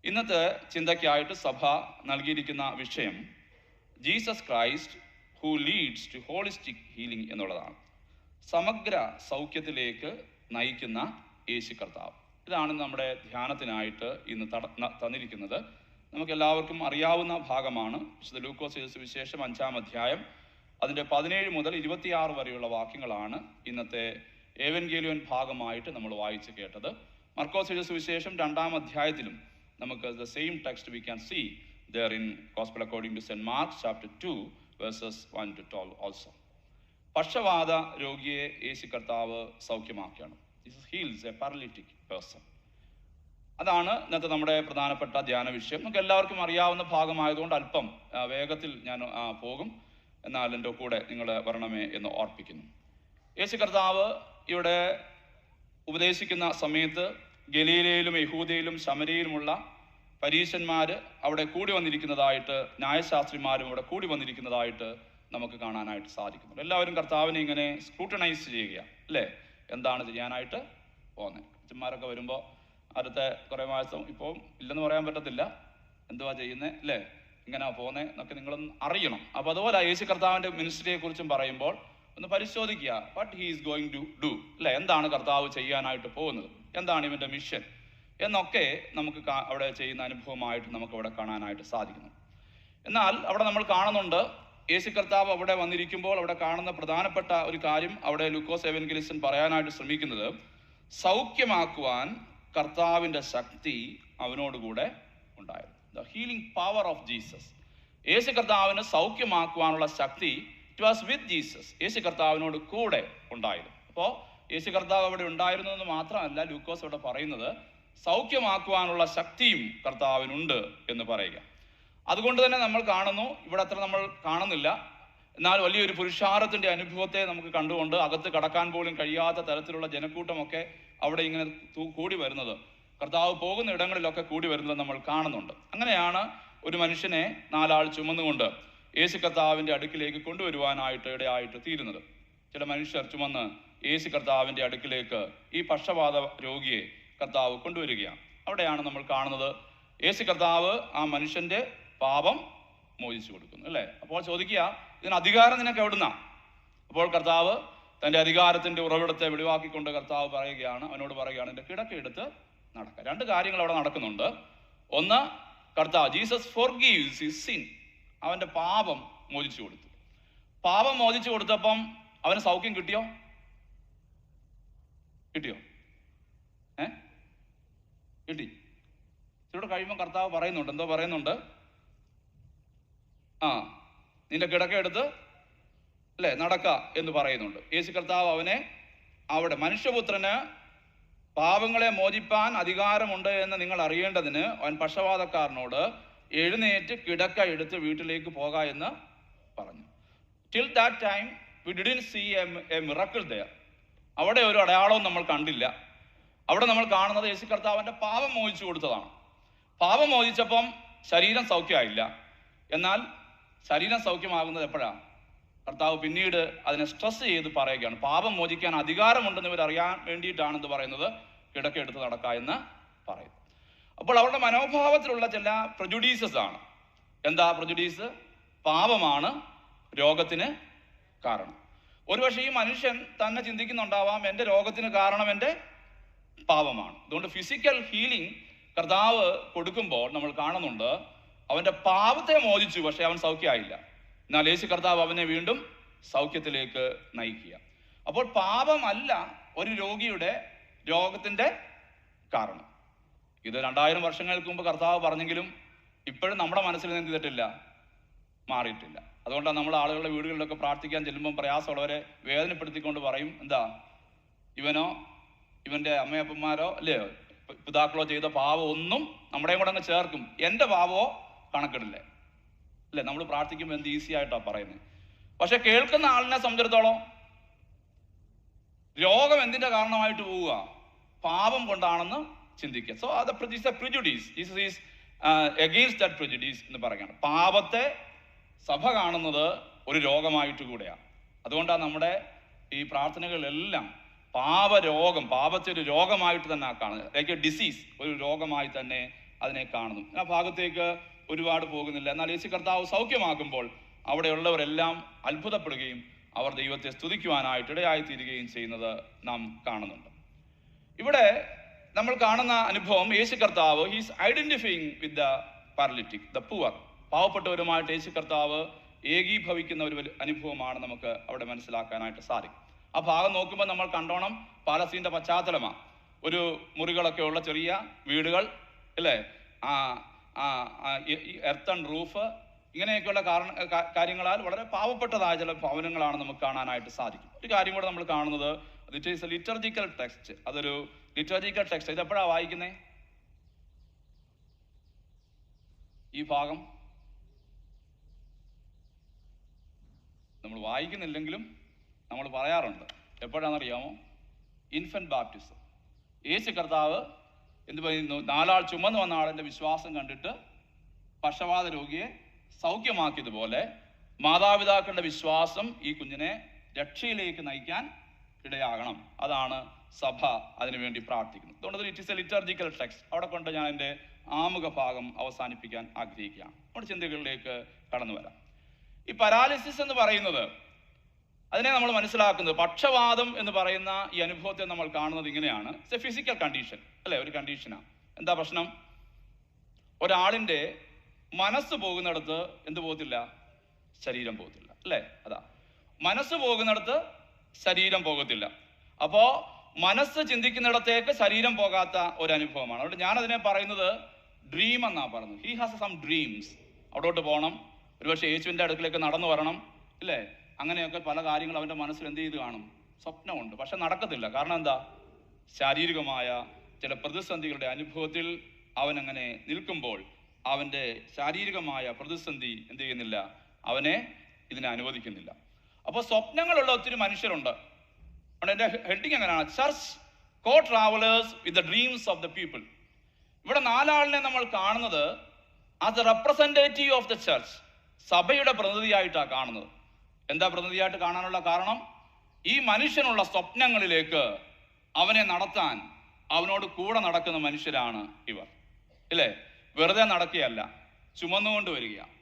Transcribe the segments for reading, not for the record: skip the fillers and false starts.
ഇന്നത്തെ ചിന്തയ്ക്കായിട്ട് സഭ നൽകിയിരിക്കുന്ന വിഷയം Jesus Christ who leads to holistic healing എന്നുള്ളതാണ്. സമഗ്ര സൗഖ്യത്തിലേക്ക് നയിക്കുന്ന യേശു കർത്താവ്. ഇതാണ് നമ്മുടെ ധ്യാനത്തിനായിട്ട് ഇന്ന് തന്നിരിക്കുന്നത്. നമുക്കെല്ലാവർക്കും അറിയാവുന്ന ഭാഗമാണ്. വിശുദ്ധ ലൂക്കോസ് എഴുതിയ സുവിശേഷം 5-ാം അധ്യായം അതിൻ്റെ 17 മുതൽ 26 വരെയുള്ള വാക്യങ്ങളാണ് ഇന്നത്തെ ഏവൻഗേലിയോൻ ഭാഗമായിട്ട് നമ്മൾ വായിച്ച് കേട്ടത്. മർക്കോസ് എഴുതിയ സുവിശേഷം 2-ാം അധ്യായത്തിലും നമുക്ക് the same text we can see there in Gospel according to St. Mark chapter 2 verses 1 to 12 also. പക്ഷവാത രോഗിയെ യേശു കർത്താവ് സൗഖ്യമാക്കിയാണ്. Jesus heals a paralytic person. അതാണ് ഇന്നത്തെ നമ്മുടെ പ്രധാനപ്പെട്ട ധ്യാന വിഷയം. നമുക്ക് എല്ലാവർക്കും അറിയാവുന്ന ഭാഗമായതുകൊണ്ട് അല്പം വേഗത്തിൽ ഞാൻ പോകും. എന്നാൽ എൻ്റെ കൂടെ നിങ്ങൾ വരണമേ എന്ന് ഓർപ്പിക്കുന്നു. യേശു കർത്താവ് ഇവിടെ ഉപദേശിക്കുന്ന സമയത്ത് ഗലീലയിലും യഹൂദയിലും ശമരിയിലുമുള്ള പരീശന്മാർ അവിടെ കൂടി വന്നിരിക്കുന്നതായിട്ട്, ന്യായശാസ്ത്രിമാരും അവിടെ കൂടി വന്നിരിക്കുന്നതായിട്ട് നമുക്ക് കാണാനായിട്ട് സാധിക്കുന്നു. എല്ലാവരും കർത്താവിനെ ഇങ്ങനെ സ്ക്രൂട്ടനൈസ് ചെയ്യുക അല്ലേ, എന്താണ് ചെയ്യാനായിട്ട് പോകുന്നത്. അച്ഛന്മാരൊക്കെ വരുമ്പോൾ അടുത്ത കുറേ മാസം ഇപ്പോൾ ഇല്ലെന്ന് പറയാൻ പറ്റത്തില്ല, എന്തുവാ ചെയ്യുന്നത് അല്ലേ, ഇങ്ങനെ പോകുന്നത് എന്നൊക്കെ നിങ്ങളൊന്ന് അറിയണം. അപ്പോൾ അതുപോലെ യേശു കർത്താവിൻ്റെ മിനിസ്ട്രിയെ കുറിച്ചും പറയുമ്പോൾ ഒന്ന് പരിശോധിക്കുക, what he is going to do അല്ലേ, എന്താണ് കർത്താവ് ചെയ്യാനായിട്ട് പോകുന്നത്, എന്താണ് ഇവൻ്റെ മിഷൻ എന്നൊക്കെ നമുക്ക് അവിടെ ചെയ്യുന്ന അനുഭവമായിട്ട് നമുക്ക് അവിടെ കാണാനായിട്ട് സാധിക്കുന്നു. എന്നാൽ അവിടെ നമ്മൾ കാണുന്നുണ്ട് യേശു കർത്താവ് അവിടെ വന്നിരിക്കുമ്പോൾ അവിടെ കാണുന്ന പ്രധാനപ്പെട്ട ഒരു കാര്യം അവിടെ ലൂക്കോസ് എവൻഗലിസ്റ്റൻ പറയാനായിട്ട് ശ്രമിക്കുന്നത്, സൗഖ്യമാക്കുവാൻ കർത്താവിൻ്റെ ശക്തി അവനോടുകൂടെ ഉണ്ടായിരുന്നു. The healing power of Jesus. യേശു കർത്താവിന് സൗഖ്യമാക്കുവാനുള്ള ശക്തി ഇറ്റ് വാസ് വിത്ത് ജീസസ്. യേശു കർത്താവിനോട് കൂടെ ഉണ്ടായിരുന്നു. അപ്പോൾ യേശു കർത്താവ് അവിടെ ഉണ്ടായിരുന്നു എന്ന് മാത്രമല്ല ലൂക്കോസ് അവിടെ പറയുന്നത്, സൗഖ്യമാക്കുവാനുള്ള ശക്തിയും കർത്താവിനുണ്ട് എന്ന് പറയുക. അതുകൊണ്ട് തന്നെ നമ്മൾ കാണുന്നു, ഇവിടെ അത്ര നമ്മൾ കാണുന്നില്ല, എന്നാൽ വലിയൊരു പുരുഷാരത്തിൻ്റെ അനുഭവത്തെ നമുക്ക് കണ്ടുകൊണ്ട് അകത്ത് കടക്കാൻ പോലും കഴിയാത്ത തരത്തിലുള്ള ജനക്കൂട്ടമൊക്കെ അവിടെ ഇങ്ങനെ കൂടി വരുന്നത്, കർത്താവ് പോകുന്ന ഇടങ്ങളിലൊക്കെ കൂടി വരുന്നത് നമ്മൾ കാണുന്നുണ്ട്. അങ്ങനെയാണ് ഒരു മനുഷ്യനെ 4 ആൾ ചുമന്നുകൊണ്ട് യേശു കർത്താവിൻ്റെ അടുക്കിലേക്ക് കൊണ്ടുവരുവാനായിട്ട് ഇടയായിട്ട് തീരുന്നത്. ചില മനുഷ്യർ ചുമന്ന് യേശു കർത്താവിൻ്റെ അടുക്കിലേക്ക് ഈ പക്ഷവാത രോഗിയെ കർത്താവ് കൊണ്ടുവരികയാണ്. അവിടെയാണ് നമ്മൾ കാണുന്നത് യേശു കർത്താവ് ആ മനുഷ്യൻ്റെ പാപം മോചിച്ചു കൊടുക്കുന്നു അല്ലേ. അപ്പോൾ ചോദിക്കുക, ഇതിന് അധികാരം നിനക്ക് എവിടുന്നാ? അപ്പോൾ കർത്താവ് തൻ്റെ അധികാരത്തിൻ്റെ ഉറവിടത്തെ വെളിവാക്കിക്കൊണ്ട് കർത്താവ് പറയുകയാണ്, അവനോട് പറയുകയാണ്, എൻ്റെ കിടക്കയെടുത്ത് നടക്കുക. 2 കാര്യങ്ങൾ അവിടെ നടക്കുന്നുണ്ട്. ഒന്ന്, കർത്താവ് ജീസസ് ഫോർഗീവ്സ് ഹിസ് സിൻ, അവൻ്റെ പാപം മോചിച്ചു കൊടുത്തു. പാപം മോചിച്ചു കൊടുത്തപ്പം അവന് സൗഖ്യം കിട്ടിയോ? കിട്ടി. ഇവിടെ കഴിയുമ്പോൾ കർത്താവ് പറയുന്നുണ്ട്, എന്തോ പറയുന്നുണ്ട്, നിന്റെ കിടക്കയെടുത്ത് അല്ലേ നടക്ക എന്ന് പറയുന്നുണ്ട്. യേശു കർത്താവ് അവനെ അവിടെ, മനുഷ്യപുത്രന് പാപങ്ങളെ മോചിപ്പാൻ അധികാരമുണ്ട് എന്ന് നിങ്ങൾ അറിയേണ്ടതിന് അവൻ പക്ഷവാതക്കാരനോട് എഴുന്നേറ്റ് കിടക്ക എടുത്ത് വീട്ടിലേക്ക് പോക എന്ന് പറഞ്ഞു. Till that time we didn't see a miracle there. അവിടെ ഒരു അടയാളവും നമ്മൾ കണ്ടില്ല. അവിടെ നമ്മൾ കാണുന്നത് യേശു കർത്താവിൻ്റെ പാപം മോചിച്ചു കൊടുത്തതാണ്. പാപം മോചിച്ചപ്പം ശരീരം സൗഖ്യമായില്ല. എന്നാൽ ശരീരം സൗഖ്യമാകുന്നത് എപ്പോഴാണ്? കർത്താവ് പിന്നീട് അതിനെ സ്ട്രെസ് ചെയ്ത് പറയുകയാണ്, പാപം മോചിക്കാൻ അധികാരമുണ്ടെന്ന് ഇവർ അറിയാൻ വേണ്ടിയിട്ടാണെന്ന് പറയുന്നത്, കിടക്കെടുത്ത് നടക്കുക എന്ന് പറയുന്നു. അപ്പോൾ അവരുടെ മനോഭാവത്തിലുള്ള ചില പ്രജുഡീസസ് ആണ്. എന്താ പ്രജുഡീസ്? പാപമാണ് രോഗത്തിന് കാരണം. ഒരുപക്ഷെ ഈ മനുഷ്യൻ തന്നെ ചിന്തിക്കുന്നുണ്ടാവാം, എൻ്റെ രോഗത്തിന് കാരണം എൻ്റെ പാപമാണ്. അതുകൊണ്ട് ഫിസിക്കൽ ഹീലിംഗ് കർത്താവ് കൊടുക്കുമ്പോൾ നമ്മൾ കാണുന്നുണ്ട്, അവൻ്റെ പാപത്തെ മോചിച്ചു, പക്ഷെ അവൻ സൗഖ്യമായില്ല. എന്നാൽ യേശു കർത്താവ് അവനെ വീണ്ടും സൗഖ്യത്തിലേക്ക് നയിക്കുക. അപ്പോൾ പാപമല്ല ഒരു രോഗിയുടെ രോഗത്തിൻ്റെ കാരണം. ഇത് 2000 വർഷങ്ങൾക്ക് മുമ്പ് കർത്താവ് പറഞ്ഞെങ്കിലും ഇപ്പോഴും നമ്മുടെ മനസ്സിൽ നിന്ന് ചെയ്തിട്ടില്ല, മാറിയിട്ടില്ല. അതുകൊണ്ടാണ് നമ്മൾ ആളുകളുടെ വീടുകളിലൊക്കെ പ്രാർത്ഥിക്കാൻ ചെല്ലുമ്പം പ്രയാസമുള്ളവരെ വേദനപ്പെടുത്തിക്കൊണ്ട് പറയും, എന്താ ഇവനോ ഇവൻ്റെ അമ്മയപ്പന്മാരോ അല്ലേ പിതാക്കളോ ചെയ്ത പാപം ഒന്നും നമ്മുടെയും കൂടെ അങ്ങ് ചേർക്കും, എൻ്റെ പാപമോ കണക്കിടില്ലേ അല്ലേ. നമ്മൾ പ്രാർത്ഥിക്കുമ്പോൾ എന്ത് ഈസി ആയിട്ടാണ് പറയുന്നത്. പക്ഷെ കേൾക്കുന്ന ആളിനെ സംബന്ധിച്ചിടത്തോളം രോഗം എന്തിൻ്റെ കാരണമായിട്ട് പോവുക? പാപം കൊണ്ടാണെന്ന് ചിന്തിക്കുക. സോ അത് prejudice. Jesus is against that prejudice എന്ന് പറയുകയാണ്. പാപത്തെ സഭ കാണുന്നത് ഒരു രോഗമായിട്ട് കൂടെയാണ്. അതുകൊണ്ടാണ് നമ്മുടെ ഈ പ്രാർത്ഥനകളിലെല്ലാം പാപരോഗം, പാപത്തെ ഒരു രോഗമായിട്ട് തന്നെ കാണുന്നത്, ലൈക്ക് എ ഡിസീസ്, ഒരു രോഗമായി തന്നെ അതിനെ കാണുന്നു. ആ ഭാഗത്തേക്ക് ഒരുപാട് പോകുന്നില്ല. എന്നാൽ യേശു കർത്താവ് സൗഖ്യമാക്കുമ്പോൾ അവിടെയുള്ളവരെല്ലാം അത്ഭുതപ്പെടുകയും അവർ ദൈവത്തെ സ്തുതിക്കുവാനായിട്ട് ഇടയായിത്തീരുകയും ചെയ്യുന്നത് നാം കാണുന്നുണ്ട്. ഇവിടെ നമ്മൾ കാണുന്ന അനുഭവം, യേശു കർത്താവ് he's identifying with the paralytic, the poor. പാവപ്പെട്ടവരുമായിട്ട് യേശു കർത്താവ് ഏകീഭവിക്കുന്ന ഒരു അനുഭവമാണ് നമുക്ക് അവിടെ മനസ്സിലാക്കാനായിട്ട് സാധിക്കും. ആ ഭാഗം നോക്കുമ്പോൾ നമ്മൾ കണ്ടോണം പാലസ്തീൻ്റെ പശ്ചാത്തലമാണ്. ഒരു മുറികളൊക്കെ ഉള്ള ചെറിയ വീടുകൾ, അല്ലേ, എർത്തൺ റൂഫ്, ഇങ്ങനെയൊക്കെയുള്ള കാര്യങ്ങളാൽ വളരെ പാവപ്പെട്ടതായ ചില ഭവനങ്ങളാണ് നമുക്ക് കാണാനായിട്ട് സാധിക്കും. ഒരു കാര്യം കൂടെ നമ്മൾ കാണുന്നത്, it is A liturgical text. അതൊരു ലിറ്റർജിക്കൽ ടെക്സ്റ്റ്. ഇതെപ്പോഴാണ് വായിക്കുന്നത്? ഈ ഭാഗം നമ്മൾ വായിക്കുന്നില്ലെങ്കിലും നമ്മൾ പറയാറുണ്ട്. എപ്പോഴാണെന്നറിയാമോ? Infant baptism. യേശു കർത്താവ് എന്ത് പറയുന്നു? 4 ആൾ ചുമന്നു വന്ന ആളിൻ്റെ വിശ്വാസം കണ്ടിട്ട് പക്ഷവാത രോഗിയെ സൗഖ്യമാക്കിയതുപോലെ മാതാപിതാക്കളുടെ വിശ്വാസം ഈ കുഞ്ഞിനെ രക്ഷയിലേക്ക് നയിക്കാൻ ഇടയാകണം. അതാണ് സഭ അതിനുവേണ്ടി പ്രാർത്ഥിക്കുന്നത്. അതുകൊണ്ട് it is A liturgical text. അവിടെ കൊണ്ട് ഞാൻ എൻ്റെ ആമുഖ ഭാഗം അവസാനിപ്പിക്കാൻ ആഗ്രഹിക്കുകയാണ്. നമ്മുടെ ചിന്തകളിലേക്ക് കടന്നു വരാം. ഈ പരാലിസിസ് എന്ന് പറയുന്നത്, അതിനെ നമ്മൾ മനസ്സിലാക്കുന്നത്, പക്ഷവാതം എന്ന് പറയുന്ന ഈ അനുഭവത്തെ നമ്മൾ കാണുന്നത് ഇങ്ങനെയാണ്. ഇറ്റ്സ് എ ഫിസിക്കൽ കണ്ടീഷൻ, അല്ലേ? ഒരു കണ്ടീഷനാണ്. എന്താ പ്രശ്നം? ഒരാളിൻ്റെ മനസ്സ് പോകുന്നിടത്ത് എന്ത് പോകത്തില്ല? ശരീരം പോകത്തില്ല, അല്ലേ? അതാ, മനസ്സ് പോകുന്നിടത്ത് ശരീരം പോകത്തില്ല. അപ്പോൾ മനസ്സ് ചിന്തിക്കുന്നിടത്തേക്ക് ശരീരം പോകാത്ത ഒരു അനുഭവമാണ്. അതുകൊണ്ട് ഞാനതിനെ പറയുന്നത് ഡ്രീം എന്നാണ് പറയുന്നത്. He has some dreams. അവിടോട്ട് പോകണം, ഒരുപക്ഷെ യേശുവിൻ്റെ അടുക്കിലേക്ക് നടന്നു വരണം, ഇല്ലേ? അങ്ങനെയൊക്കെ പല കാര്യങ്ങൾ അവൻ്റെ മനസ്സിൽ എന്ത് ചെയ്ത് കാണും? സ്വപ്നമുണ്ട്. പക്ഷെ നടക്കത്തില്ല. കാരണം എന്താ? ശാരീരികമായ ചില പ്രതിസന്ധികളുടെ അനുഭവത്തിൽ അവനങ്ങനെ നിൽക്കുമ്പോൾ അവൻ്റെ ശാരീരികമായ പ്രതിസന്ധി എന്ത് ചെയ്യുന്നില്ല? അവനെ ഇതിനെ അനുവദിക്കുന്നില്ല. അപ്പോൾ സ്വപ്നങ്ങളുള്ള ഒത്തിരി മനുഷ്യരുണ്ട്. എൻ്റെ ഹെഡിങ് എങ്ങനെയാണ്? Church co travellers with the dreams of the people. ഇവിടെ 4 ആളിനെ നമ്മൾ കാണുന്നത് as A representative of the church. സഭയുടെ പ്രതിനിധിയായിട്ടാണ് കാണുന്നത്. എന്താ പ്രതിനിധിയായിട്ട് കാണാനുള്ള കാരണം? ഈ മനുഷ്യനുള്ള സ്വപ്നങ്ങളിലേക്ക് അവനെ നടത്താൻ അവനോട് കൂടെ നടക്കുന്ന മനുഷ്യരാണ് ഇവർ, ഇല്ലേ? വെറുതെ നടക്കുകയല്ല, ചുമന്നുകൊണ്ട് വരികയാണ്.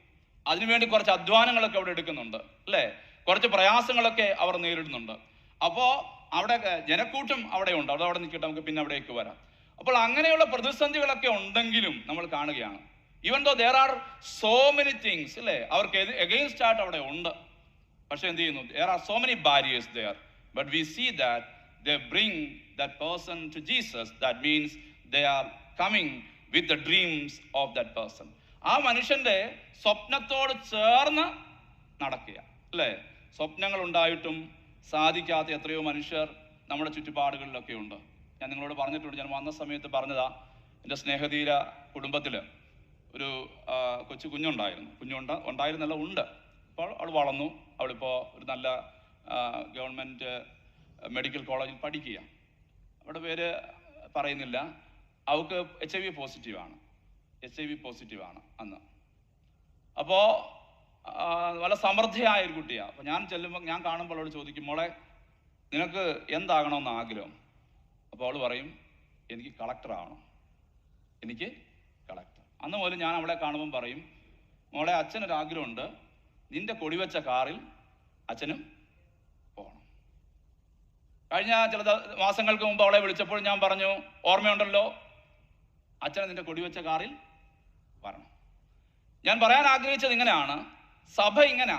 അതിനുവേണ്ടി കുറച്ച് അധ്വാനങ്ങളൊക്കെ അവിടെ എടുക്കുന്നുണ്ട്, അല്ലേ? കുറച്ച് പ്രയാസങ്ങളൊക്കെ അവർ നേരിടുന്നുണ്ട്. അപ്പോൾ അവിടെ ജനക്കൂട്ടം അവിടെ ഉണ്ട്. അവിടെ നിൽക്കട്ടെ, നമുക്ക് പിന്നെ അവിടേക്ക് വരാം. അപ്പോൾ അങ്ങനെയുള്ള പ്രതിസന്ധികളൊക്കെ ഉണ്ടെങ്കിലും നമ്മൾ കാണുകയാണ്, even though there are so many things, അല്ലേ? അവർക്ക് എഗെയിൻസ്റ്റ് ആയിട്ട് അവിടെ ഉണ്ട്. പക്ഷെ എന്ത് ചെയ്യുന്നു? there are so many barriers there, but we see that they bring that person to Jesus. That means they are coming with the dreams of that person. ആ മനുഷ്യന്റെ സ്വപ്നത്തോട് ചേർന്ന് നടക്കുക, അല്ലേ? സ്വപ്നങ്ങൾ ഉണ്ടായിട്ടും സാധിക്കാത്ത എത്രയോ മനുഷ്യർ നമ്മുടെ ചുറ്റുപാടുകളിലൊക്കെ ഉണ്ട്. ഞാൻ നിങ്ങളോട് പറഞ്ഞിട്ടുണ്ട്, ഞാൻ വന്ന സമയത്ത് പറഞ്ഞതാ, എൻ്റെ സ്നേഹതീര കുടുംബത്തിൽ ഒരു കൊച്ചു ഉണ്ടായിരുന്നല്ല, ഉണ്ട്. അപ്പോൾ അവൾ വളർന്നു. അവളിപ്പോൾ ഒരു നല്ല ഗവൺമെൻറ് മെഡിക്കൽ കോളേജിൽ പഠിക്കുക. അവിടെ പേര് പറയുന്നില്ല. അവൾക്ക് HIV പോസിറ്റീവാണ് അന്ന്. അപ്പോൾ വളരെ സമൃദ്ധിയായ ഒരു കുട്ടിയാണ്. അപ്പോൾ ഞാൻ കാണുമ്പോൾ അവളോട് ചോദിക്കും, മോളെ നിനക്ക് എന്താകണമെന്ന് ആഗ്രഹം? അപ്പോൾ അവൾ പറയും, എനിക്ക് കളക്ടർ ആവണം. അന്ന് മുതൽ ഞാൻ അവളെ കാണുമ്പം പറയും, മോളെ അച്ഛനൊരാഗ്രഹമുണ്ട്, നിന്റെ കൊടിവെച്ച കാറിൽ അച്ഛനും പോകണം. കഴിഞ്ഞ ചില മാസങ്ങൾക്ക് മുമ്പ് അവളെ വിളിച്ചപ്പോൾ ഞാൻ പറഞ്ഞു, ഓർമ്മയുണ്ടല്ലോ, അച്ഛനെ നിന്റെ കൊടിവെച്ച കാറിൽ വരണം. ഞാൻ പറയാൻ ആഗ്രഹിച്ചത് ഇങ്ങനെയാണ്, സഭ ഇങ്ങനെ.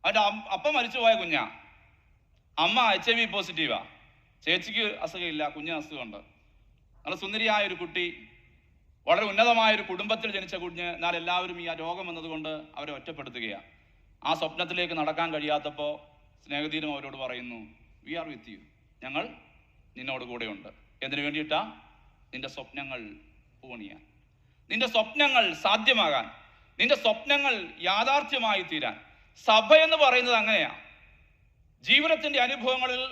അവൻ്റെ അപ്പം മരിച്ചുപോയ കുഞ്ഞാ, അമ്മ HIV പോസിറ്റീവാ, ചേച്ചിക്ക് അസുഖമില്ല, കുഞ്ഞിന് അസുഖമുണ്ട്. നല്ല സുന്ദരിയായ ഒരു കുട്ടി, വളരെ ഉന്നതമായൊരു കുടുംബത്തിൽ ജനിച്ച കുഞ്ഞ്. എന്നാൽ എല്ലാവരും ഈ രോഗം വന്നതുകൊണ്ട് അവരെ ഒറ്റപ്പെടുത്തുകയാണ്. ആ സ്വപ്നത്തിലേക്ക് നടക്കാൻ കഴിയാത്തപ്പോൾ സ്നേഹതീരം അവരോട് പറയുന്നു, വി ആർ വിത്ത് യു, ഞങ്ങൾ നിന്നോട് കൂടെയുണ്ട്. എന്തിനു വേണ്ടിയിട്ടാ? നിന്റെ സ്വപ്നങ്ങൾ പൂവണിയാൻ, നിന്റെ സ്വപ്നങ്ങൾ സാധ്യമാകാൻ, നിന്റെ സ്വപ്നങ്ങൾ യാഥാർത്ഥ്യമായി തീരാൻ. സഭ എന്ന് പറയുന്നത് അങ്ങനെയാണ്. ജീവിതത്തിൻ്റെ അനുഭവങ്ങളിൽ,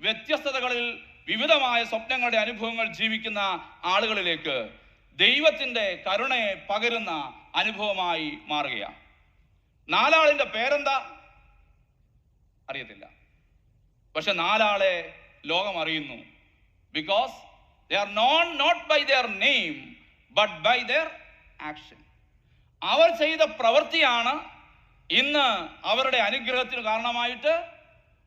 വ്യത്യസ്തതകളിൽ, വിവിധമായ സ്വപ്നങ്ങളുടെ അനുഭവങ്ങൾ ജീവിക്കുന്ന ആളുകളിലേക്ക് ദൈവത്തിൻ്റെ കരുണയെ പകരുന്ന അനുഭവമായി മാറുകയാണ്. 4 ആളിൻ്റെ പേരെന്താ അറിയത്തില്ല, പക്ഷെ 4 ആളെ ലോകം അറിയുന്നു. Because they are known not by their name but by their action. അവർ ചെയ്ത പ്രവൃത്തിയാണ് ഇന്ന് അവരുടെ അനുഗ്രഹത്തിന് കാരണമായിട്ട്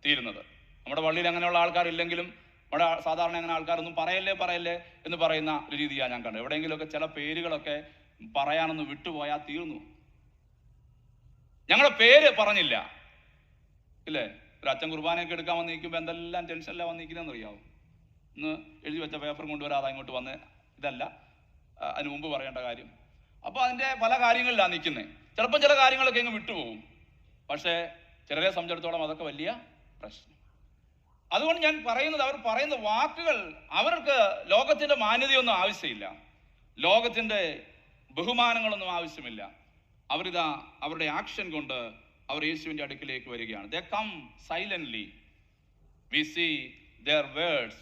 തീരുന്നത്. നമ്മുടെ പള്ളിയിൽ അങ്ങനെയുള്ള ആൾക്കാരില്ലെങ്കിലും നമ്മുടെ സാധാരണ അങ്ങനെ ആൾക്കാരൊന്നും പറയല്ലേ എന്ന് പറയുന്ന ഒരു രീതിയാണ് ഞാൻ കണ്ടത്. എവിടെയെങ്കിലുമൊക്കെ ചില പേരുകളൊക്കെ പറയാനൊന്ന് വിട്ടുപോയാൽ തീർന്നു. ഞങ്ങളുടെ പേര് പറഞ്ഞില്ല ഇല്ലേ? ഒരു അച്ഛൻ കുർബാനയൊക്കെ എടുക്കാൻ വന്ന് നിൽക്കുമ്പോൾ എന്തെല്ലാം ടെൻഷനിലാണ് വന്നിരിക്കുന്നതെന്ന് അറിയാവും. ഇന്ന് എഴുതി വെച്ച പേപ്പർ കൊണ്ടുവരാതെ അങ്ങോട്ട് വന്ന് ഇതല്ല അതിന് മുമ്പ് പറയേണ്ട കാര്യം. അപ്പോൾ അതിൻ്റെ പല കാര്യങ്ങളിലാണ് നിൽക്കുന്നത്. ചിലപ്പം ചില കാര്യങ്ങളൊക്കെ ഇങ്ങ് വിട്ടുപോകും. പക്ഷേ ചിലരെ സംബന്ധിച്ചിടത്തോളം അതൊക്കെ വലിയ പ്രശ്നം. അതുകൊണ്ട് ഞാൻ പറയുന്നത്, അവർ പറയുന്ന വാക്കുകൾ, അവർക്ക് ലോകത്തിൻ്റെ മാന്യതയൊന്നും ആവശ്യമില്ല, ലോകത്തിൻ്റെ ബഹുമാനങ്ങളൊന്നും ആവശ്യമില്ല. അവരിതാ അവരുടെ ആക്ഷൻ കൊണ്ട് അവർ യേശുവിൻ്റെ അടുക്കിലേക്ക് വരികയാണ്. They come silently. We see their words,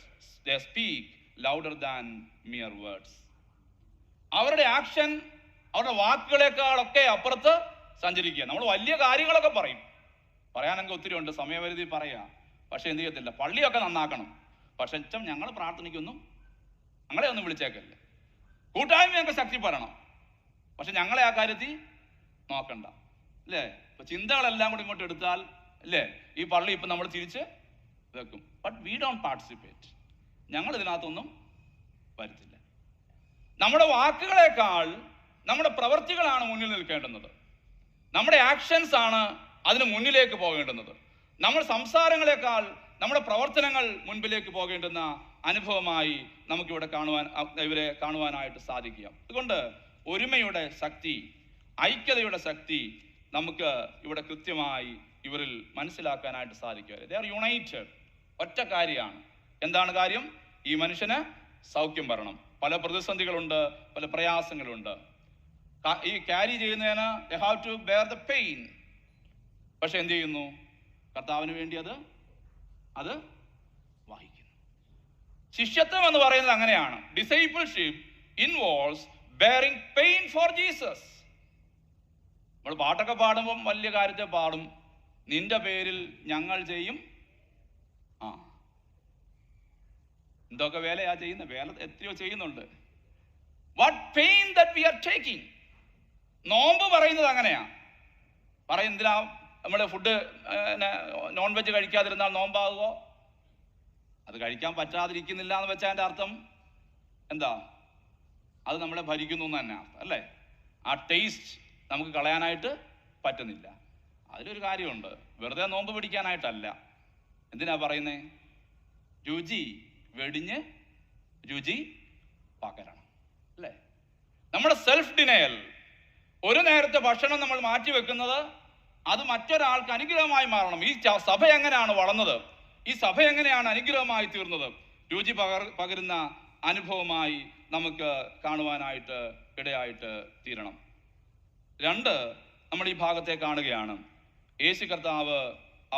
they speak louder than mere words. അവരുടെ ആക്ഷൻ അവരുടെ വാക്കുകളെക്കാളൊക്കെ അപ്പുറത്ത് സഞ്ചരിക്കുക. നമ്മൾ വലിയ കാര്യങ്ങളൊക്കെ പറയും, പറയാനൊക്കെ ഒത്തിരി ഉണ്ട്, സമയപരിധി പറയാം. പക്ഷെ എന്ത് ചെയ്യത്തില്ല, പള്ളിയൊക്കെ നന്നാക്കണം. പക്ഷെ ഞങ്ങൾ പ്രാർത്ഥനയ്ക്കൊന്നും ഞങ്ങളെ ഒന്നും വിളിച്ചേക്കല്ല. കൂട്ടായ്മയൊക്കെ ശക്തിപ്പെടണം, പക്ഷെ ഞങ്ങളെ ആ കാര്യത്തിൽ നോക്കണ്ട അല്ലേ? ഇപ്പൊ ചിന്തകളെല്ലാം കൂടി ഇങ്ങോട്ട് എടുത്താൽ അല്ലേ ഈ പള്ളി ഇപ്പം നമ്മൾ തിരിച്ച് വെക്കും. But we don't participate. ഞങ്ങൾ ഇതിനകത്തൊന്നും വരുത്തില്ല. നമ്മുടെ വാക്കുകളെക്കാൾ നമ്മുടെ പ്രവൃത്തികളാണ് മുന്നിൽ നിൽക്കേണ്ടുന്നത്. നമ്മുടെ ആക്ഷൻസ് ആണ് അതിന് മുന്നിലേക്ക് പോകേണ്ടുന്നത്. നമ്മുടെ സംസാരങ്ങളെക്കാൾ നമ്മുടെ പ്രവർത്തനങ്ങൾ മുൻപിലേക്ക് പോകേണ്ടുന്ന അനുഭവമായി നമുക്കിവിടെ ഇവരെ കാണുവാനായിട്ട് സാധിക്കുക. അതുകൊണ്ട് ഒരുമയുടെ ശക്തി, ഐക്യതയുടെ ശക്തി നമുക്ക് ഇവിടെ കൃത്യമായി ഇവരിൽ മനസ്സിലാക്കാനായിട്ട് സാധിക്കുക. They are United. ഒറ്റ കാര്യമാണ്. എന്താണ് കാര്യം? ഈ മനുഷ്യന് സൗഖ്യം വരണം. പല പ്രതിസന്ധികളുണ്ട്, പല പ്രയാസങ്ങളുണ്ട്. ഈ ക്യാരി ചെയ്യുന്നതിന് they have to bear the pain. പക്ഷെ എന്ത് ചെയ്യുന്നു? കർത്താവിന് വേണ്ടി അത് വഹിക്കുന്നു. ശിഷ്യത്വം എന്ന് പറയുന്നത് അങ്ങനെയാണ്. Discipleship involves bearing pain for Jesus. നമ്മൾ പാട്ടൊക്കെ പാടുമ്പം വലിയ കാര്യത്തെ പാടും, നിന്റെ പേരിൽ ഞങ്ങൾ ചെയ്യും. എന്തൊക്കെ വേലയാ ചെയ്യുന്നത്? വേല എത്രയോ ചെയ്യുന്നുണ്ട്. What pain that we are taking. നോമ്പ് പറയുന്നത് അങ്ങനെയാ. എന്തിനാ നമ്മൾ ഫുഡ് നോൺ വെജ് കഴിക്കാതിരുന്നാൽ നോമ്പാകുമോ? അത് കഴിക്കാൻ പറ്റാതിരിക്കുന്നില്ല എന്ന് വെച്ചാൽ അതിൻ്റെ അർത്ഥം എന്താ? അത് നമ്മളെ ഭരിക്കുന്നു എന്ന് തന്നെ അർത്ഥം അല്ലേ? ആ ടേസ്റ്റ് നമുക്ക് കളയാനായിട്ട് പറ്റുന്നില്ല. അതിലൊരു കാര്യമുണ്ട്, വെറുതെ നോമ്പ് പിടിക്കാനായിട്ടല്ല. എന്തിനാ പറയുന്നേ? രുചി വെടിഞ്ഞ് രുചി പകരണം അല്ലേ? നമ്മുടെ സെൽഫ് ഡിനയൽ, ഒരു നേരത്തെ ഭക്ഷണം നമ്മൾ മാറ്റി വെക്കുന്നത് അത് മറ്റൊരാൾക്ക് അനുഗ്രഹമായി മാറണം. ഈ സഭ എങ്ങനെയാണ് വളർന്നത്? ഈ സഭ എങ്ങനെയാണ് അനുഗ്രഹമായി തീർന്നത്? രുചി പകരുന്ന അനുഭവമായി നമുക്ക് കാണുവാനായിട്ട് ഇടയായിട്ട് തീരണം. 2, നമ്മൾ ഈ ഭാഗത്തെ കാണുകയാണ്. യേശു കർത്താവ്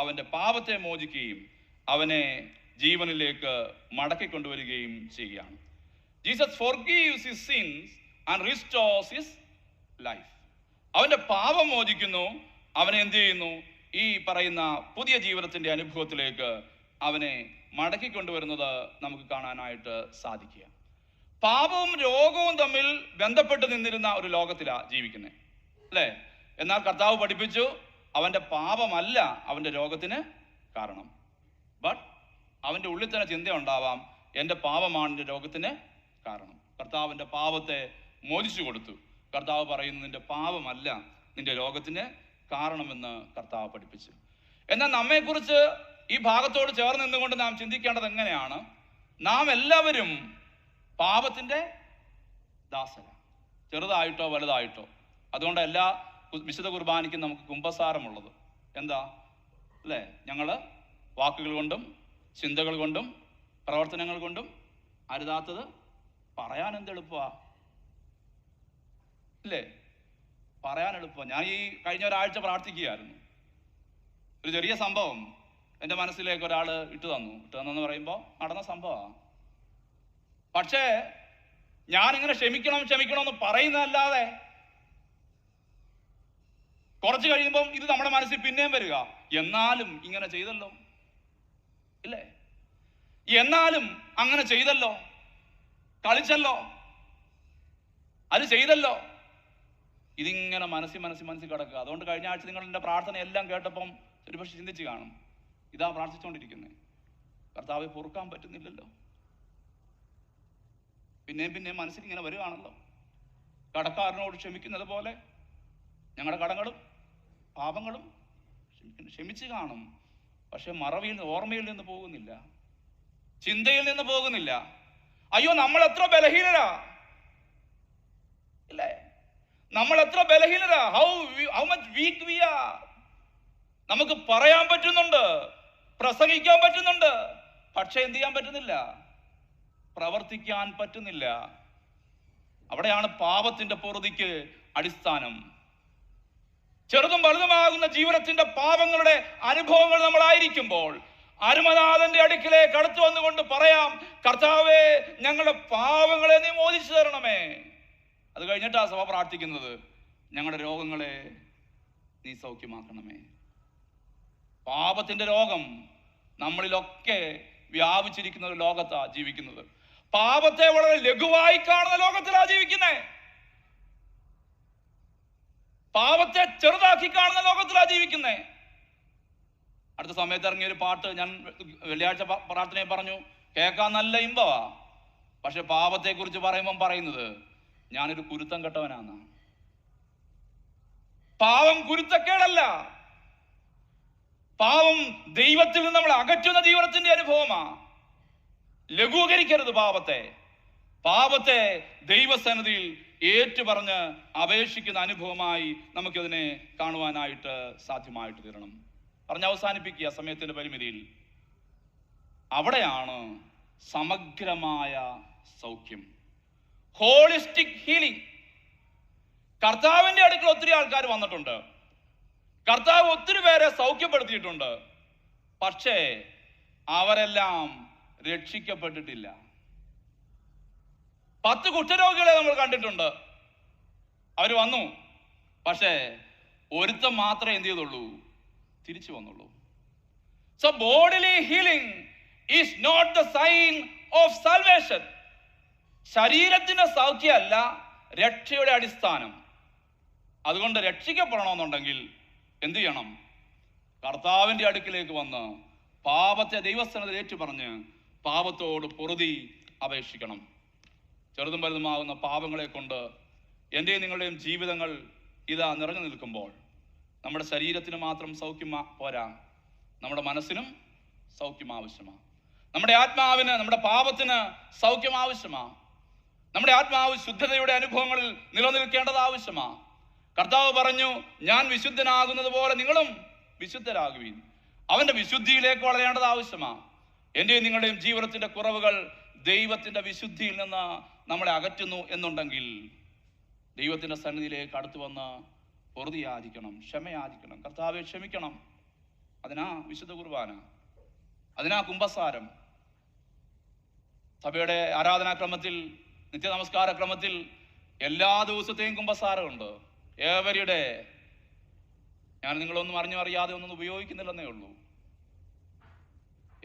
അവൻ്റെ പാപത്തെ മോചിക്കുകയും അവനെ ജീവനിലേക്ക് മടക്കിക്കൊണ്ടുവരികയും ചെയ്യുകയാണ്. Jesus forgives his sins and restores his life. അവൻ്റെ പാപം മോചിക്കുന്നു, അവനെ എന്ത് ചെയ്യുന്നു? ഈ പറയുന്ന പുതിയ ജീവിതത്തിൻ്റെ അനുഭവത്തിലേക്ക് അവനെ മടക്കിക്കൊണ്ടുവരുന്നത് നമുക്ക് കാണാനായിട്ട് സാധിക്കുക. പാപവും രോഗവും തമ്മിൽ ബന്ധപ്പെട്ട് നിന്നിരുന്ന ഒരു ലോകത്തിലാണ് ജീവിക്കുന്നത് അല്ലേ? എന്നാൽ കർത്താവ് പഠിപ്പിച്ചു, അവൻ്റെ പാപമല്ല അവൻ്റെ രോഗത്തിന് കാരണം. ബട്ട് അവൻ്റെ ഉള്ളിൽ തന്നെ ചിന്ത ഉണ്ടാവാം, എൻ്റെ പാപമാണ് എൻ്റെ രോഗത്തിന് കാരണം. കർത്താവിൻ്റെ പാപത്തെ മോചിച്ചു കൊടുത്തു. കർത്താവ് പറയുന്നു, നിന്റെ പാപമല്ല നിന്റെ രോഗത്തിന് കാരണമെന്ന് കർത്താവ് പഠിപ്പിച്ചു. എന്നാൽ നമ്മെക്കുറിച്ച് ഈ ഭാഗത്തോട് ചേർന്ന് നിന്നുകൊണ്ട് നാം ചിന്തിക്കേണ്ടത് എങ്ങനെയാണ്? നാം എല്ലാവരും പാപത്തിൻ്റെ ദാസരാണ്, ചെറുതായിട്ടോ വലുതായിട്ടോ. അതുകൊണ്ട് എല്ലാ വിശുദ്ധ കുർബാനയ്ക്കും നമുക്ക് കുമ്പസാരമുള്ളത് എന്താ അല്ലേ? ഞങ്ങൾ വാക്കുകൾ കൊണ്ടും ചിന്തകൾ കൊണ്ടും പ്രവർത്തനങ്ങൾ കൊണ്ടും അരുതാത്തത് പറയാൻ എന്തെളുപ്പമാണ് അല്ലേ? പറയാൻ എളുപ്പം. ഞാൻ ഈ കഴിഞ്ഞ ഒരാഴ്ച പ്രാർത്ഥിക്കുകയായിരുന്നു. ഒരു ചെറിയ സംഭവം എൻ്റെ മനസ്സിലേക്ക് ഒരാൾ ഇട്ടു തന്നെന്ന് പറയുമ്പോൾ നടന്ന സംഭവമാണ്. പക്ഷേ ഞാനിങ്ങനെ ക്ഷമിക്കണം എന്ന് പറയുന്നതല്ലാതെ കുറച്ച് കഴിയുമ്പം ഇത് നമ്മുടെ മനസ്സിൽ പിന്നെയും വരിക, എന്നാലും ഇങ്ങനെ ചെയ്തല്ലോ ഇല്ലേ, എന്നാലും അങ്ങനെ ചെയ്തല്ലോ, കളിച്ചല്ലോ. അത് ചെയ്തല്ലോ. ഇതിങ്ങനെ മനസ്സിൽ കിടക്കുക. അതുകൊണ്ട് കഴിഞ്ഞ ആഴ്ച നിങ്ങൾ എൻ്റെ പ്രാർത്ഥന എല്ലാം കേട്ടപ്പം ഒരുപക്ഷെ ചിന്തിച്ച് കാണും, ഇതാ പ്രാർത്ഥിച്ചുകൊണ്ടിരിക്കുന്നത്, കർത്താവെ പൊറുക്കാൻ പറ്റുന്നില്ലല്ലോ. പിന്നെയും മനസ്സിൽ ഇങ്ങനെ വരികയാണല്ലോ. കടക്കാരനോട് ക്ഷമിക്കുന്നത് പോലെ ഞങ്ങളുടെ കടങ്ങളും പാപങ്ങളും ക്ഷമിച്ച് കാണും. പക്ഷെ ഓർമ്മയിൽ നിന്ന് പോകുന്നില്ല, ചിന്തയിൽ നിന്ന് പോകുന്നില്ല. അയ്യോ, നമ്മൾ എത്ര ബലഹീനരാ ഇല്ലേ? നമ്മൾ എത്ര ബലഹീനരാ. How much weak we are. നമുക്ക് പറയാൻ പറ്റുന്നുണ്ട്, പ്രസംഗിക്കാൻ പറ്റുന്നുണ്ട്, പക്ഷെ എന്ത് ചെയ്യാൻ പറ്റുന്നില്ല, പ്രവർത്തിക്കാൻ പറ്റുന്നില്ല. അവിടെയാണ് പാപത്തിന്റെ പൊറുതിക്ക് അടിസ്ഥാനം. ചെറുതും വലുതുമാകുന്ന ജീവിതത്തിന്റെ പാപങ്ങളുടെ അനുഭവങ്ങൾ നമ്മളായിരിക്കുമ്പോൾ അരുമനാഥന്റെ അടുക്കിലേക്ക് അടുത്തു വന്നുകൊണ്ട് പറയാം, കർത്താവേ, ഞങ്ങളുടെ പാപങ്ങളെ നീ മോചിച്ചു തരണമേ. അത് കഴിഞ്ഞിട്ടാ സഭ പ്രാർത്ഥിക്കുന്നത്, ഞങ്ങളുടെ രോഗങ്ങളെ നീ സൗഖ്യമാക്കണമേ. പാപത്തിന്റെ രോഗം നമ്മളിലൊക്കെ വ്യാപിച്ചിരിക്കുന്ന ഒരു ലോകത്താ ജീവിക്കുന്നത്. പാപത്തെ വളരെ ലഘുവായി കാണുന്ന ലോകത്തിലാ ജീവിക്കുന്നേ. പാപത്തെ ചെറുതാക്കി കാണുന്ന ലോകത്തിലാ ജീവിക്കുന്നേ. അടുത്ത സമയത്ത് ഇറങ്ങിയൊരു പാട്ട് ഞാൻ വെള്ളിയാഴ്ച പ്രാർത്ഥനയെ പറഞ്ഞു, കേൾക്കാൻ നല്ല ഇമ്പവാ, പക്ഷെ പാപത്തെ കുറിച്ച് പറയുമ്പം പറയുന്നത് ഞാനൊരു കുരുത്തം കെട്ടവനാണ്. പാവം കുരുത്തക്കേടല്ല, പാവം ദൈവത്തിൽ നിന്ന് നമ്മൾ അകറ്റുന്ന ജീവിതത്തിന്റെ അനുഭവമാ. ലഘൂകരിക്കരുത് പാപത്തെ ദൈവസന്നിധിയിൽ ഏറ്റുപറഞ്ഞ് അപേക്ഷിക്കുന്ന അനുഭവമായി നമുക്കതിനെ കാണുവാനായിട്ട് സാധ്യമായിട്ട് തീരണം. പറഞ്ഞ് അവസാനിപ്പിക്കുക സമയത്തിന്റെ പരിമിതിയിൽ. അവിടെയാണ് സമഗ്രമായ സൗഖ്യം, ഹോളിസ്റ്റിക് ഹീലിംഗ്. കർത്താവിന്റെ അടുക്കൽ ഒത്തിരി ആൾക്കാർ വന്നിട്ടുണ്ട്, കർത്താവ് ഒത്തിരി പേരെ സൗഖ്യപ്പെടുത്തിയിട്ടുണ്ട്, പക്ഷേ അവരെല്ലാം രക്ഷിക്കപ്പെട്ടിട്ടില്ല. 10 കുഷ്ഠരോഗികളെ നമ്മൾ കണ്ടിട്ടുണ്ട്, അവർ വന്നു, പക്ഷേ ഒരുത്തം മാത്രമേ എന്ത് ചെയ്തുള്ളൂ, തിരിച്ചു വന്നുള്ളൂ. So bodily healing is not the sign of salvation. ശരീരത്തിന്റെ സൗഖ്യമല്ല രക്ഷയുടെ അടിസ്ഥാനം. അതുകൊണ്ട് രക്ഷിക്കപ്പെടണമെന്നുണ്ടെങ്കിൽ എന്ത് ചെയ്യണം? കർത്താവിന്റെ അടുക്കിലേക്ക് വന്ന് പാപത്തെ ദൈവസന്നിധിയിൽ ഏറ്റുപറഞ്ഞ് പാപത്തോട് പൊറുതി അപേക്ഷിക്കണം. ചെറുതും വലുതുമാകുന്ന പാപങ്ങളെ കൊണ്ട് എൻ്റെയും നിങ്ങളുടെയും ജീവിതങ്ങൾ ഇതാ നിറഞ്ഞു നിൽക്കുമ്പോൾ നമ്മുടെ ശരീരത്തിന് മാത്രം സൗഖ്യം പോരാ, നമ്മുടെ മനസ്സിനും സൗഖ്യം ആവശ്യമാണ്. നമ്മുടെ ആത്മാവിന്, നമ്മുടെ പാപത്തിന് സൗഖ്യം ആവശ്യമാണ്. നമ്മുടെ ആത്മാവ് ശുദ്ധതയുടെ അനുഭവങ്ങളിൽ നിലനിൽക്കേണ്ടത് ആവശ്യമാണ്. കർത്താവ് പറഞ്ഞു, ഞാൻ വിശുദ്ധനാകുന്നത് പോലെ നിങ്ങളും വിശുദ്ധരാകുവീൻ. അവന്റെ വിശുദ്ധിയിലേക്ക് വളരേണ്ടത് ആവശ്യമാണ്. എൻ്റെയും നിങ്ങളുടെയും ജീവിതത്തിന്റെ കുറവുകൾ ദൈവത്തിന്റെ വിശുദ്ധിയിൽ നിന്ന് നമ്മളെ അകറ്റുന്നു എന്നുണ്ടെങ്കിൽ ദൈവത്തിന്റെ സന്നിധിയിലേക്ക് അടുത്തു വന്ന് പൊറുതി യാചിക്കണം, ക്ഷമയാചിക്കണം. കർത്താവെ ക്ഷമിക്കണം. അതിനാ വിശുദ്ധ കുർബാന, അതിനാ കുമ്പസാരം. സഭയുടെ ആരാധനാക്രമത്തിൽ, നിത്യനമസ്കാര ക്രമത്തിൽ എല്ലാ ദിവസത്തെയും കുമ്പസാരമുണ്ട്. ഏവരുടെ ഞാൻ നിങ്ങളൊന്നും അറിയാതെ ഒന്നും ഉപയോഗിക്കുന്നില്ലെന്നേ ഉള്ളൂ.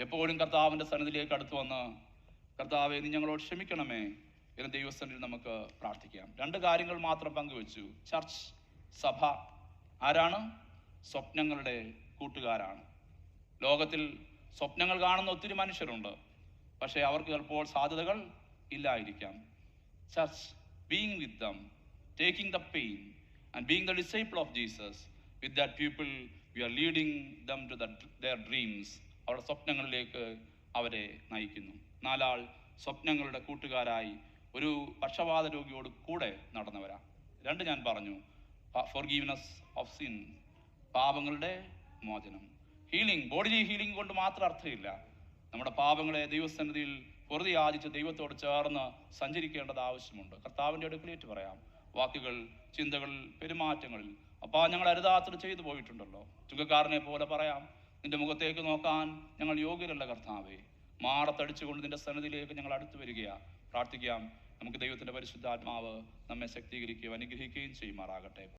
എപ്പോഴും കർത്താവിന്റെ സന്നിധിയിലേക്ക് അടുത്തു വന്ന് കർത്താവെ നീ ഞങ്ങളോട് ക്ഷമിക്കണമേ എന്ന് ദൈവസന്നിധിയിൽ നമുക്ക് പ്രാർത്ഥിക്കാം. 2 കാര്യങ്ങൾ മാത്രം പങ്കുവെച്ചു. ചർച്ച്, സഭ ആരാണ്? സ്വപ്നങ്ങളുടെ കൂട്ടുകാരാണ്. ലോകത്തിൽ സ്വപ്നങ്ങൾ കാണുന്ന ഒത്തിരി മനുഷ്യരുണ്ട്, പക്ഷേ അവർക്ക് ചിലപ്പോൾ സാധ്യതകൾ ഇല്ലായിരിക്കാം. Church, being with them, taking the pain and being the disciple of Jesus, with that people we are leading them to their dreams. അവരുടെ സ്വപ്നങ്ങളിലേക്ക് അവരെ നയിക്കുന്നു. 4 ആൾ സ്വപ്നങ്ങളുടെ കൂട്ടുകാരായി ഒരു പക്ഷപാത രോഗിയോട് കൂടെ നടന്നവരാ. 2 ഞാൻ പറഞ്ഞു, ഫോർഗീവ്നെസ് ഓഫ് സിൻ, പാപങ്ങളുടെ മോചനം. ഹീലിംഗ്, ബോഡിലി ഹീലിംഗ് കൊണ്ട് മാത്രം അർത്ഥമില്ല. നമ്മുടെ പാപങ്ങളെ ദൈവസന്നിധിയിൽ പൊറുതി യാചിച്ച് ദൈവത്തോട് ചേർന്ന് സഞ്ചരിക്കേണ്ടത് ആവശ്യമുണ്ട്. കർത്താവിൻ്റെ അടുക്കലേറ്റ് പറയാം, വാക്കുകൾ, ചിന്തകൾ, പെരുമാറ്റങ്ങളിൽ അപ്പാ ഞങ്ങൾ അരുതാത്തത് ചെയ്തു പോയിട്ടുണ്ടല്ലോ. ചുങ്കക്കാരനെ പോലെ പറയാം, നിന്റെ മുഖത്തേക്ക് നോക്കാൻ ഞങ്ങൾ യോഗ്യരല്ല കർത്താവേ. മാറത്തടിച്ചുകൊണ്ട് നിന്റെ സന്നിധിയിലേക്ക് ഞങ്ങൾ അടുത്തു വരികയാ. പ്രാർത്ഥിക്കാം, നമുക്ക് ദൈവത്തിന്റെ പരിശുദ്ധാത്മാവ് നമ്മെ ശക്തീകരിക്കുകയും അനുഗ്രഹിക്കുകയും ചെയ്യുമാറാകട്ടെ.